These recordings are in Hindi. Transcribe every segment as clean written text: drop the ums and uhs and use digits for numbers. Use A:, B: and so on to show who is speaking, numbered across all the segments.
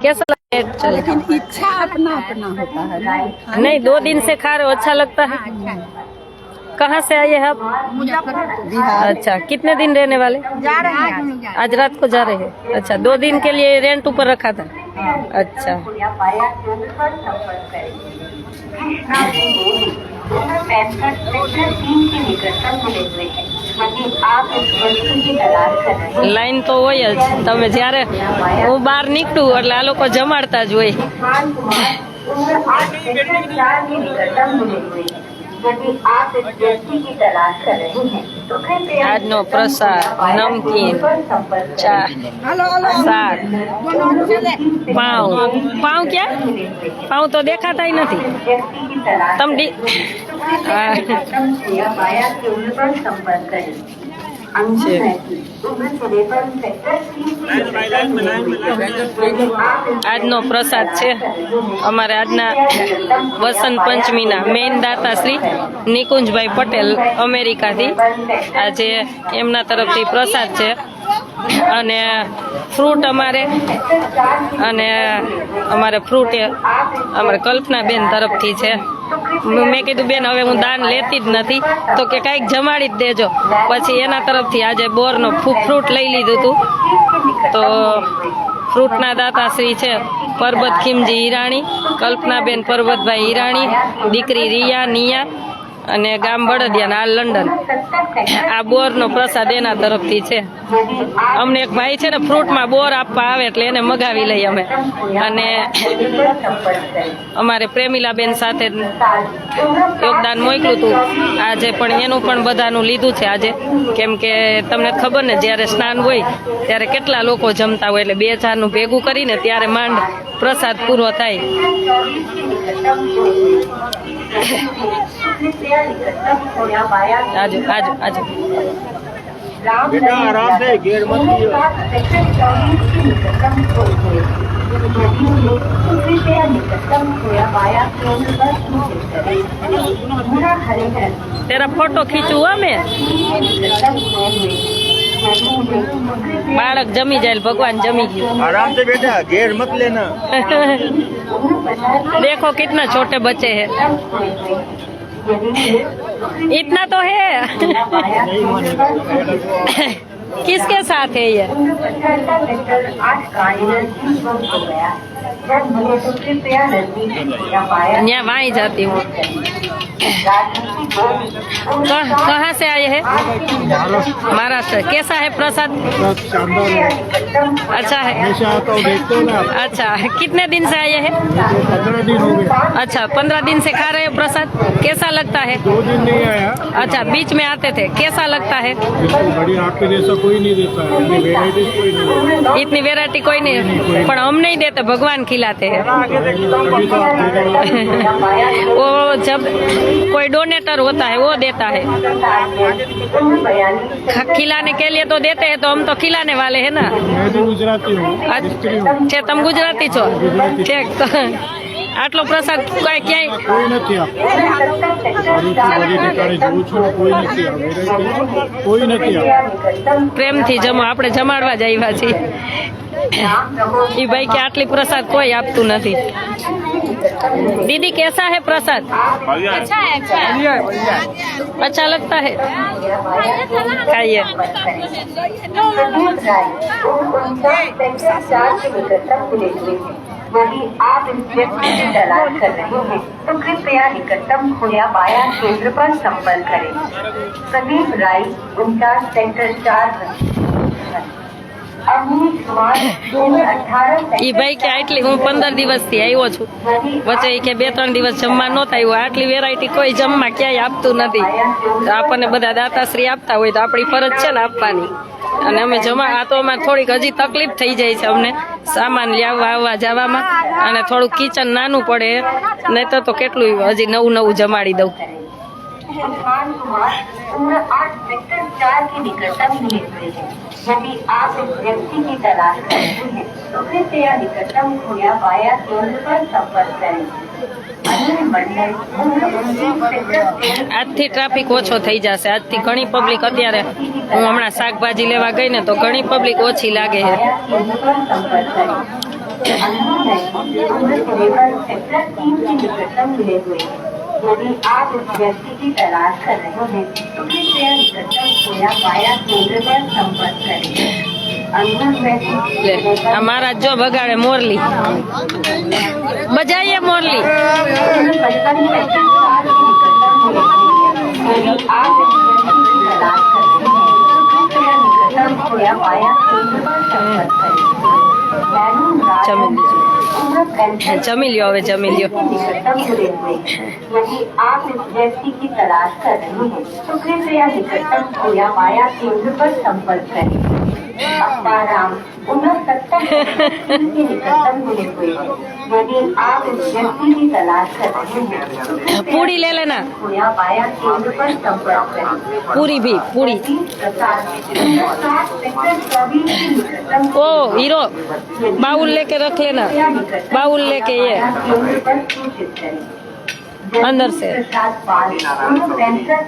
A: कैसा लगता है?
B: लेकिन इच्छा अपना अपना होता है।
A: नहीं 2 दिन से खा रहे हो, अच्छा लगता है। कहाँ से आए हैं आप?
B: बिहार।
A: अच्छा, कितने दिन रहने वाले?
B: जा रहे हैं
A: आज रात को जा रहे हैं। अच्छा, 2 दिन के लिए रेंट ऊपर रखा था। अच्छा, લાઈન તો હોય જ. તમે જ્યારે હું બહાર નીકળું એટલે આ લોકો જમાડતા જ હોય. આજનો પ્રસાદ નમકીન, ચા, શાક, પાઉં. પાઉં ક્યાં? પાઉં તો દેખાતા નથી. તમ આજનો પ્રસાદ છે અમારે આજના વસંત પંચમીના મેઇન દાતા શ્રી નિકુંજભાઈ પટેલ અમેરિકાથી. આજે એમના તરફથી પ્રસાદ છે અને ફ્રૂટ અમારે ફ્રૂટ અમારે કલ્પનાબેન તરફથી છે. મેં કીધું બેન હવે હું દાન લેતી જ નથી તો કે કાંઈક જમાડી જ દેજો. પછી એના તરફથી આજે બોરનો ફ્રૂટ લઈ લીધું હતું. તો ફ્રૂટના દાતાશ્રી છે પરબત ખીમજી હિરાણી, કલ્પનાબેન પરબતભાઈ હિરાણી, દીકરી રિયા નિયા અને ગામ બળદિયા હાલ લંડન. આ બોરનો પ્રસાદ એના તરફથી છે. અમને એક ભાઈ છે ને ફ્રૂટમાં બોર આપવા આવે એટલે એને મગાવી લઈએ અમે. અને અમારે પ્રેમીલાબેન સાથે યોગદાન મોકલું હતું આજે, પણ એનું પણ બધાનું લીધું છે આજે. કેમ કે તમને ખબર ને જ્યારે સ્નાન હોય ત્યારે કેટલા લોકો જમતા હોય, એટલે 2-4નું ભેગું કરીને ત્યારે માંડ પ્રસાદ પૂરો થાય. आजो आजो आजो
C: बेटा आराम से गेट मत
A: तेरा फोटो खींचूँ मैं. बालक जमी जाए, भगवान जमी गयो.
C: आराम से बेटा गेट मत लेना.
A: देखो कितना छोटे बच्चे हैं. इतना तो है. किसके साथ है ये? यहाँ वहीं जाती हूँ. कहाँ से आए हैं? महाराष्ट्र. कैसा है प्रसाद? अच्छा है. अच्छा, कितने दिन से आए हैं?
C: 15 दिन हो गए.
A: अच्छा, 15 दिन से खा रहे हैं प्रसाद. कैसा लगता है?
C: 2 दिन नहीं आया.
A: अच्छा, बीच में आते थे. कैसा लगता है?
C: बढ़िया. आपके जैसा कोई नहीं देता है. वेराइटीज कोई नहीं देता.
A: इतनी वैरायटी कोई नहीं, पर हम नहीं देते, भगवान खिलाते हैं. वो जब कोई डोनेटर होता है वो देता है. खिलाने के लिए तो देते हैं, तो हम तो खिलाने वाले हैं ना.
C: मैं भी गुजराती हूँ.
A: છે તમે ગુજરાતી છો? ઠીક. તો આટલો પ્રસાદ ક્યાંય
C: કોઈ નથી કોઈ નથી.
A: પ્રેમથી જમો. આપણે જમાડવા જ આવ્યા છીએ. એ ભાઈ કે આટલી પ્રસાદ કોઈ આપતું નથી. दीदी कैसा है प्रसाद? अच्छा है. अच्छा लगता है. खाइए.
D: यदि आप इस व्यक्ति की तलाश कर रहे हैं तो कृपया निकटतम खोया बाया केंद्र पर संपर्क करें. प्रदीप राय 49 सेक्टर 4.
A: ઈ ભાઈ કે આટલી હું 15 દિવસથી આવ્યો છું, વચ્ચે કે 2-3 દિવસ જમવા નહોતા આવ્યો. આટલી વેરાયટી કોઈ જમવા ક્યાંય આપતું નથી. તો આપણને બધા દાતાશ્રી આપતા હોય તો આપણી ફરજ છે ને આપવાની. અને અમે આ તો અમારે થોડીક હજી તકલીફ થઈ જાય છે અમને સામાન લાવવા આવવા જવામાં, અને થોડુંક કિચન નાનું પડે, નહીં તો કેટલું હજી નવું જમાડી દઉં.
D: यदि आप इस व्यक्ति की तलाश कर रहे हैं तो कृपया निकटतम खोया बाया केंद्र पर संपर्क करें.
A: આજથી ટ્રાફિક ઓછો થઈ જશે. આજથી ઘણી પબ્લિક, અત્યારે હું હમણાં શાકભાજી લેવા ગઈ ને તો ઘણી પબ્લિક ઓછી લાગે છે.
D: उम्र केवल सेक्टर 3 के निकटतम मिले हुए हैं। यदि आप उस व्यक्ति की तलाश कर रहे हैं तो कृपया निकटतम खोया पाया केंद्र पर संपर्क करें।
A: લે આ મારા જો બગાડે મોરલી બજાઈએ મોરલી જમી લ્યો હવે જમી લ્યો
D: यदि आप इस व्यक्ति की तलाश कर रहे हैं तो कृपया निकटतम खोया पाया केंद्र पर संपर्क करें। अप्पाराम उम्र 70 के निकटतम मिले हुए हैं। यदि आप इस व्यक्ति की तलाश कर रहे हैं
A: पूरी ले लेना
D: खोया पाया केंद्र पर संपर्क करें।
A: पूरी भी पूरी ओ हीरो बाउल लेके रख लेना बाउल लेके ये अंदर से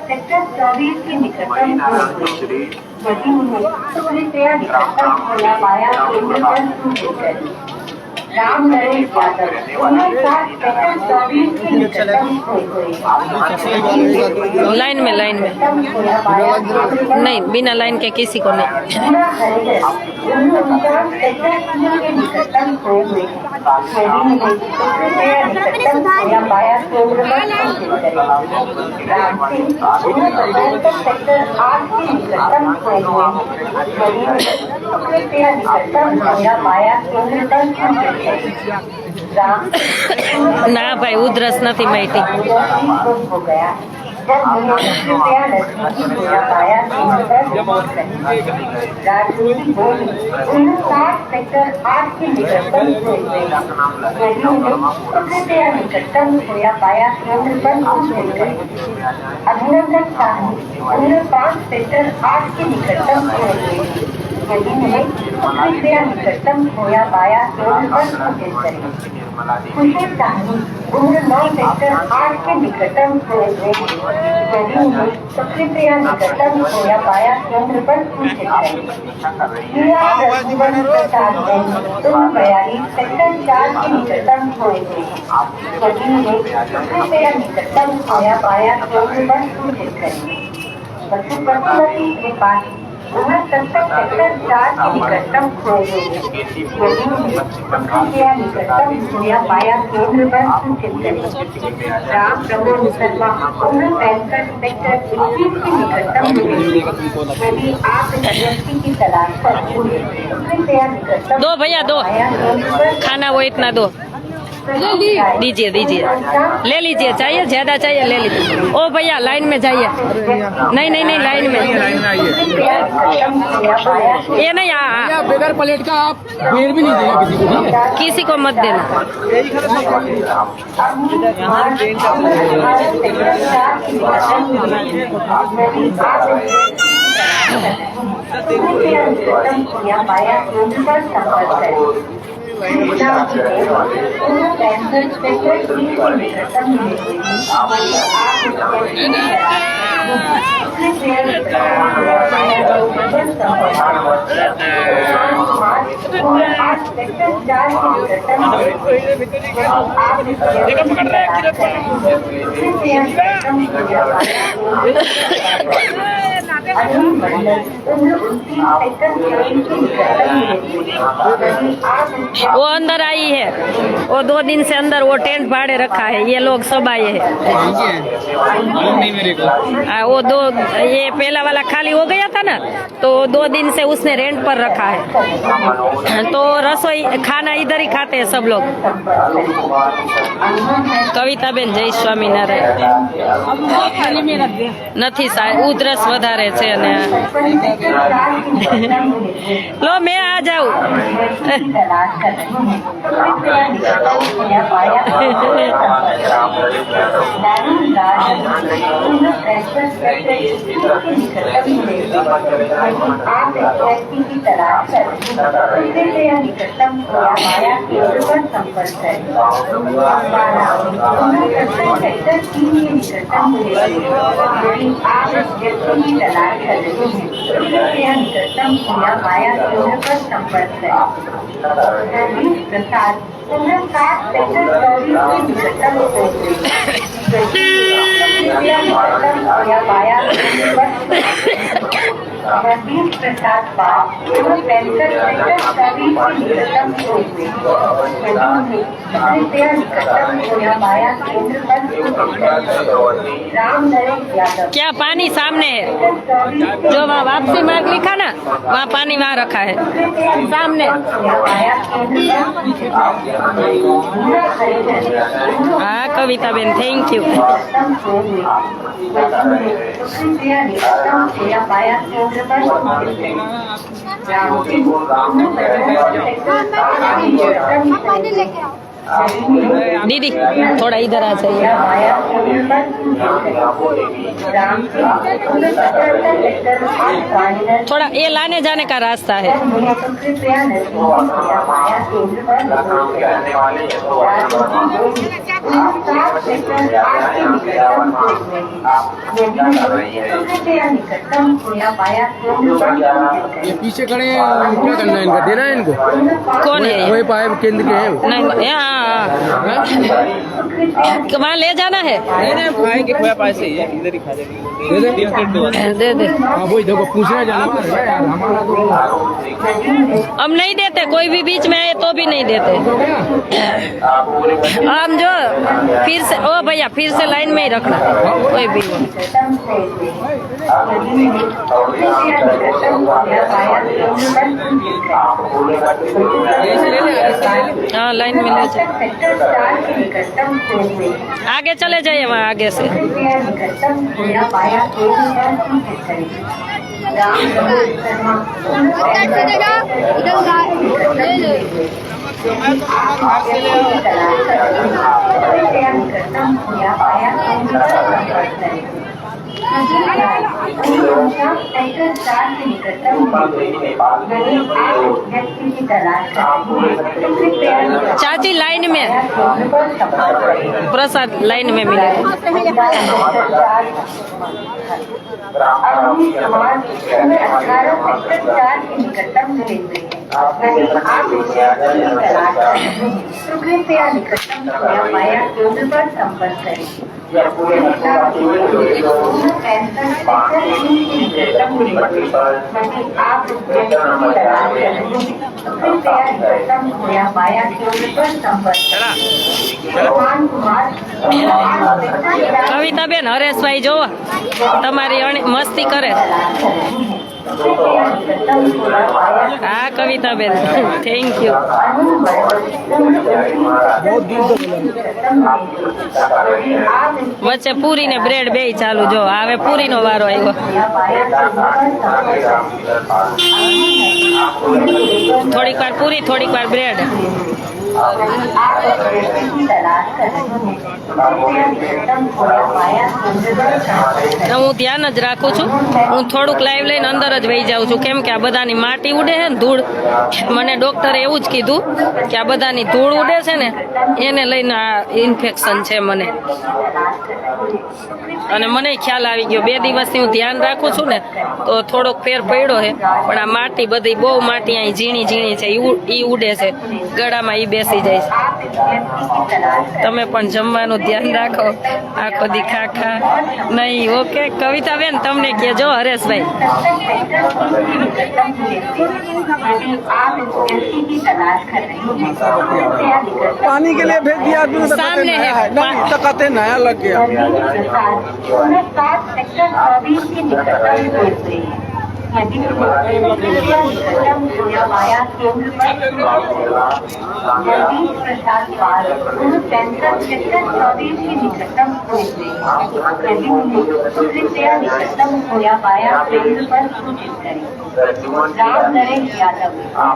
D: सेक्टर 24 के निकटतम कृपया निकटतम खोया पाया केंद्र पर सूचित करें। राम नरेश यादव उम्र 60 सेक्टर 24 के निकटतम खोए हुए।
A: लाइन में नहीं बिना लाइन के किसी को नहीं
D: पूरा हरिहर उम्र 49 सेक्टर 3 के निकटतम खोए हुए हैं। कृपया निकटतम खोया पाया केंद्र पर सूचित करें। राम सिंह उम्र 75 सेक्टर 8 के निकटतम खोए हुए हैं। कृपया निकटतम खोया पाया केंद्र पर सूचित करें। राम
A: ના ભાઈ ઉધરસ નથી માહિતી
D: हो गया जब कृपया नजदीकी खोया पाया केंद्र पर रिपोर्ट करें। राजनीति बोली उम्र 60 सेक्टर 8 के निकटतम खोए हुए हैं। कृपया निकटतम खोया पाया केंद्र पर सूचित करें। अभिनंदन साहनी उम्र 5 सेक्टर 8 के निकटतम खोए हुए हैं। यदि मिले तो कृपया निकटतम खोया पाया केंद्र पर सूचित करें। खुशी साहनी उम्र 9 सेक्टर 8 के निकटतम खोए हुए हैं। यदि मिले तो कृपया निकटतम खोया पाया केंद्र पर सूचित करें। प्रिया रघुवन प्रसाद उम्र 42 सेक्टर 4 के निकटतम खोए हुए हैं। यदि मिले तो कृपया निकटतम खोया पाया केंद्र पर सूचित करें। पशुपति त्रिपाठी उम्र 70 सेक्टर 4 के निकटतम खोए हुए हैं। यदि कृपया निकटतम खोया पाया केंद्र पर सूचित करें। राम प्रमोद शर्मा उम्र 65 सेक्टर 21 के निकटतम मिले हुए हैं। यदि आप इस व्यक्ति की तलाश कर रहे हैं तो कृपया निकटतम
A: दो भैया दो
D: पाया केंद्र पर
A: खाना वो इतना दो दीजिए दीजिए ले लीजिए चाहिए ज्यादा चाहिए ले लीजिए ओ भैया लाइन में जाइए नहीं नहीं नहीं लाइन में ये नहीं
C: बगैर प्लेट का आप बेर भी नहीं देना किसी को, ठीक है?
A: किसी को मत देना
D: पाया केंद्र पर संपर्क करें।
A: वो अंदर आई है वो 2 दिन से अंदर वो टेंट भाड़े रखा है ये लोग सब आए हैं वो ये पहला वाला खाली हो गया था ना तो 2 दिन से उसने रेंट पर रखा है तो रसोई खाना इधर ही खाते हैं सब लोग। कविता बेन जय स्वामीनारायण નથી સાહેબ ઉધરસ વધારે છે અને લો मैं आ जाऊं
D: आप इस व्यक्ति की तलाश कर कृपया निकटतम माया केंद्र पर संपर्क करें। सेक्टर 3 के निकटतम यदि आप इस व्यक्ति की तलाश कर रहे हैं कृपया निकटतम माया केंद्र पर संपर्क करें। प्रसाद सेक्टर 24 के निकटतम माया केंद्र पर रवीश प्रसाद पाल सेक्टर 24 के निकटतम कृपया निकटतम माया केंद्र पर राम नरेश यादव।
A: क्या पानी सामने है? जो वहाँ वापसी मार्ग लिखा ना, वहाँ पानी वहाँ रखा है सामने। हाँ कविता बेन, थैंक यू। दीदी थोड़ा इधर आ जाइए। थोड़ा ये लाने जाने का रास्ता है।
C: ये पीछे खड़े हैं, क्या करना है इनका? देना है इनको?
A: कौन है ये?
C: वही पाइप केंद्र के हैं वो।
A: नहीं यहाँ वहाँ ले जाना है।
E: खाएंगे खोया पास से इधर ही खा
C: दे
A: दे दे।
C: हाँ वही देखो, पूछना जाना यार हमारा तो।
A: हम नहीं देते, कोई भी बीच में आए तो भी नहीं देते हम। जो फिर से ओ भैया फिर से लाइन में ही रखना कोई भी। हाँ लाइन में ले जाओ, आगे चले जाइए वहाँ आगे से। चाची लाइन में, प्रसाद लाइन में मिलेगा।
D: कृपया निकटतम माया केंद्र पर संपर्क करें। आप माया केंद्र पर संपर्क
A: कविता बेन हरेशभाई जो તમારી મસ્તી કરે। हाँ कविता बेन थैंक यू। વચ્ચે પૂરી ને બ્રેડ બે ચાલુ। જો હવે પૂરી નો વારો આવ્યો। થોડીક વાર પૂરી થોડીક વાર બ્રેડ। હું ધ્યાન જ રાખું છું। હું થોડુંક લાઈવ લઈને અંદર જ વહી જાઉં છું, કેમ કે આ બધાની માટી ઉડે છે ને ધૂળ। મને ડોક્ટરે એવું જ કીધું કે આ બધાની ધૂળ ઉડે છે ને એને લઈને આ ઇન્ફેક્શન છે મને। અને મને ખ્યાલ આવી ગયો। 2 દિવસથી હું ધ્યાન રાખું છું ને તો થોડોક ફેર પડ્યો છે, પણ આ માટી બધી બહુ માટી અહીં ઝીણી ઝીણી છે, ઈ ઉડે છે ગળામાં, ઈ બેસી જાય છે। તમે પણ જમવાનું ધ્યાન રાખો, આખો દી ખા ખા નહીં। ઓકે કવિતા બેન તમને કહેજો હરેશભાઈ।
C: पानी के लिए भेज दिया आदमी को,
A: सामने है।
C: तो कहते नया लग गया।
D: यदि निकटतम सोया पाया केंद्र पर जगदीश प्रसाद पाल उन सेंट्रल सेक्टर 24 के निकटतम हुए यदि कृपया निकटतम सोया पाया केंद्र पर सूचित करें। राम नरेश यादव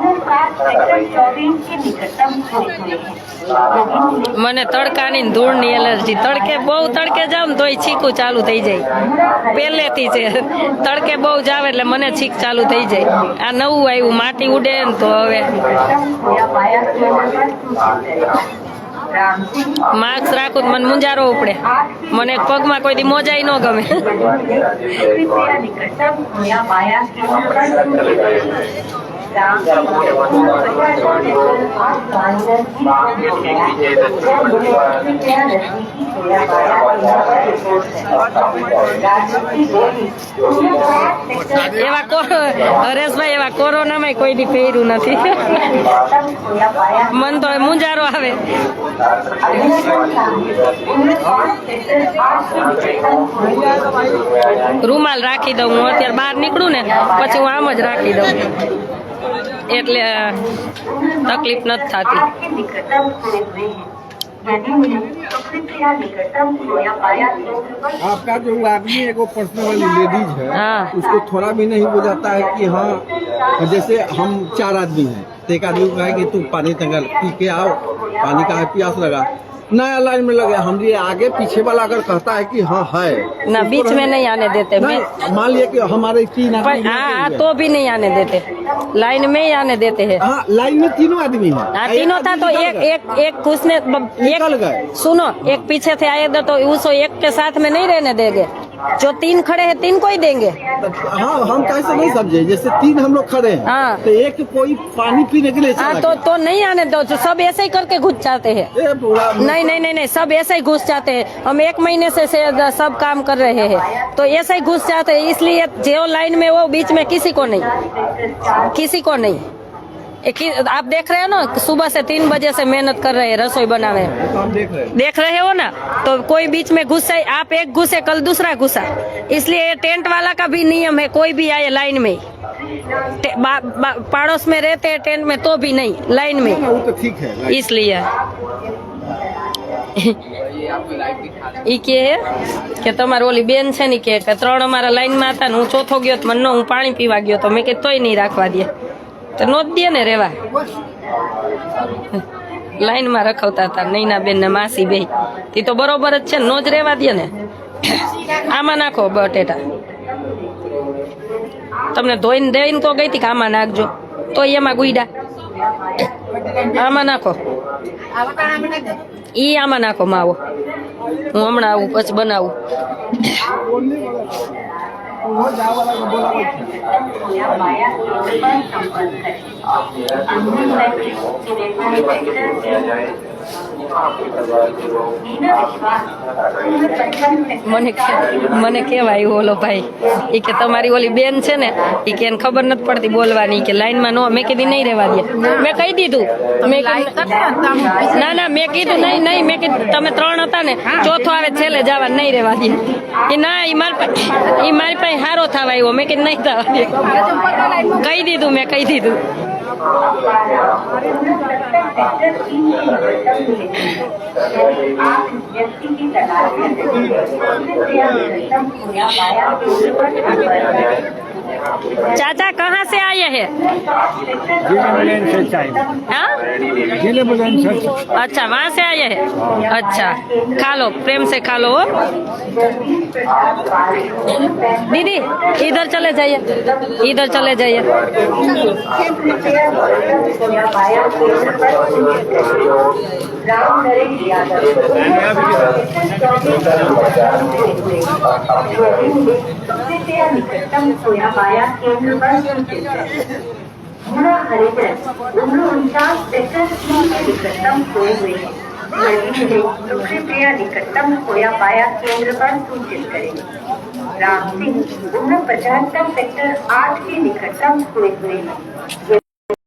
D: उन सेक्टर 24 के निकटतम हुए
A: મને તડકાની ને ધૂળની એલર્જી તડકે બહુ તડકે જાવ ને તોય છીકું ચાલુ થઈ જાય પહેલેથી છે તડકે બહુ જાવ એટલે મને છીક ચાલુ થઈ જાય આ નવું આવ્યું માટી ઉડે ને તો હવે માસ્ક રાખું તો મને મુંજારો ઉપડે મને પગમાં કોઈ દી મોજાઈ ન ગમે હરેશભાઈ એવા કોરોનામાં કોઈ દી પહેર્યું નથી મન તો મુંજારો આવે રૂમાલ રાખી દઉં હું અત્યારે બહાર નીકળું ને પછી હું આમ જ રાખી દઉં એટલે તકલીફ નથી થતી
C: आपका जो आदमी है वो पर्सनल वाली लेडीज है
A: हाँ।
C: उसको थोड़ा भी नहीं हो जाता है कि हाँ जैसे हम 4 आदमी हैं तो एक आदमी को कहे कि तुम पानी तंगल पी के आओ पानी का प्यास लगा नया लाइन में लगे हम ये आगे पीछे वाला अगर कहता है कि हाँ है
A: ना बीच में नहीं आने देते
C: मान लिया कि हमारे 3 आदमी
A: हाँ तो भी नहीं आने देते लाइन में ही आने देते हैं
C: हाँ लाइन में 3 आदमी है
A: हाँ तीनों था तो एक घुसने
C: निकल गए
A: सुनो एक पीछे से आए तो उसको एक के साथ में नहीं रहने देंगे जो 3 खड़े हैं 3 को ही देंगे
C: हाँ हम कैसे नहीं समझे जैसे 3 हम लोग खड़े हैं
A: हाँ।
C: तो एक कोई पानी पीने के लिए
A: हाँ
C: चला
A: तो नहीं आने दो तो सब ऐसे ही करके घुस जाते हैं
C: गया।
A: नहीं नहीं नहीं नहीं सब ऐसे ही घुस जाते हैं हम 1 महीने से सब काम कर रहे हैं तो ऐसे ही घुस जाते हैं इसलिए जो लाइन में वो बीच में किसी को नहीं आप देख रहे हो ना सुबह से 3 बजे से मेहनत कर रहे हैं रसोई बनावे
C: हम
A: देख रहे हो ना तो कोई बीच में घुसे आप एक घुसे कल दूसरा घुसा इसलिए ये टेंट वाला का भी नियम है कोई भी आए लाइन में पड़ोस में रहते हैं टेंट में तो भी नहीं लाइन में
C: वो तो ठीक है
A: इसलिए ઈ કે કે તમારી ઓલી બેન છે ને કે 3 અમારા લાઈનમાં હતા ને હું ચોથો ગયો તો મને હું પાણી પીવા ગયો તો મેં કે તોય નહીં રાખવા દે તો નો જ દે ને રેવા લાઈનમાં રખવતા હતા નૈના બેન ને માસી બે તે તો બરોબર જ છે નો જ રેવા દે ને આમાં નાખો બટેટા તમને ધોઈને દઈને તો ગઈ હતી કે આમાં નાખજો તો એમાં ગુઈડા આમાં નાખો ઈ આમાં નાખો માવો હું હમણાં આવું પછી બનાવું મને કેવાય ઓલો ભાઈ ઈ કે તમારી ઓલી બેન છે ને ઈ કે એને ખબર નથી પડતી બોલવાની કે લાઈનમાં નો મેં કીધું નહીં રહેવા દે મેં કહી દીધું ના મેં કીધું નહીં મેં કીધું તમે 3 હતા ને ચોથો આવે છેલ્લે જવા નહીં રહેવા દે એ ના ઈ મારી પાસે હારો થવા આવ્યો મેં કીધું નહીં થવા દે કહી દીધું મેં કહી દીધું चाचा कहाँ से आए हैं हाँ? अच्छा वहाँ से आए हैं अच्छा खा लो प्रेम से खा लो दीदी इधर चले जाइए
D: राम नरेश यादव निकटतम सोया पाया केंद्र पर हरिजन 49 सेक्टर 3 के निकटतम सोए हुए हैं कृपया निकटतम सोया पाया केंद्र पर सूचित करें। राम सिंह 49 सेक्टर 8 के निकटतम सोए हुए हैं।